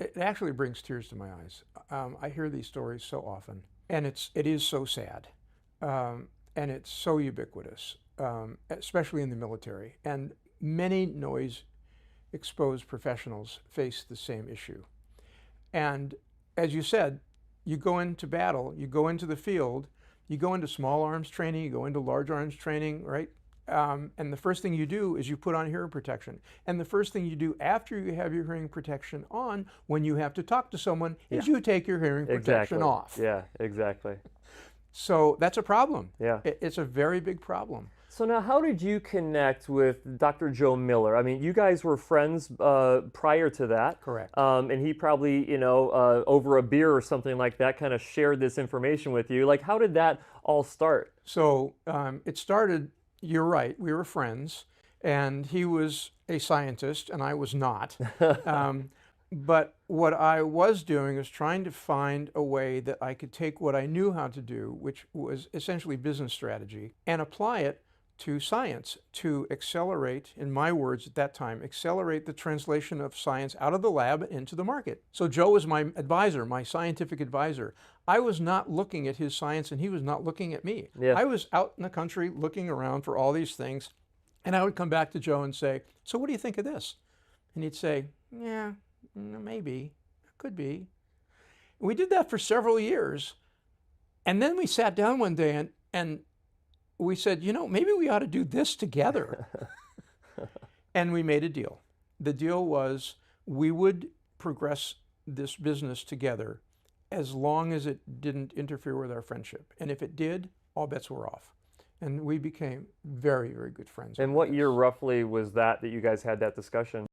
it actually brings tears to my eyes. I hear these stories so often, and it is so sad, and it's so ubiquitous, especially in the military. And many noise exposed professionals face the same issue. And as you said, you go into battle, you go into the field, you go into small arms training, you go into large arms training, right? And the first thing you do is you put on hearing protection. And the first thing you do after you have your hearing protection on, when you have to talk to someone, is you take your hearing protection off. Yeah, exactly. So that's a problem. Yeah. It's a very big problem. So now, how did you connect with Dr. Joe Miller? I mean, you guys were friends prior to that. Correct. And he probably, over a beer or something like that, kind of shared this information with you. Like, how did that all start? So it started, you're right, we were friends, and he was a scientist, and I was not. But what I was doing is trying to find a way that I could take what I knew how to do, which was essentially business strategy, and apply it to science to accelerate, in my words at that time, accelerate the translation of science out of the lab into the market. So Joe was my advisor, my scientific advisor. I was not looking at his science and he was not looking at me. Yeah. I was out in the country looking around for all these things, and I would come back to Joe and say, so what do you think of this? And he'd say, yeah, maybe, could be. And we did that for several years. And then we sat down one day and we said, maybe we ought to do this together. And we made a deal. The deal was we would progress this business together as long as it didn't interfere with our friendship. And if it did, all bets were off. And we became very, very good friends. And what year roughly was that you guys had that discussion?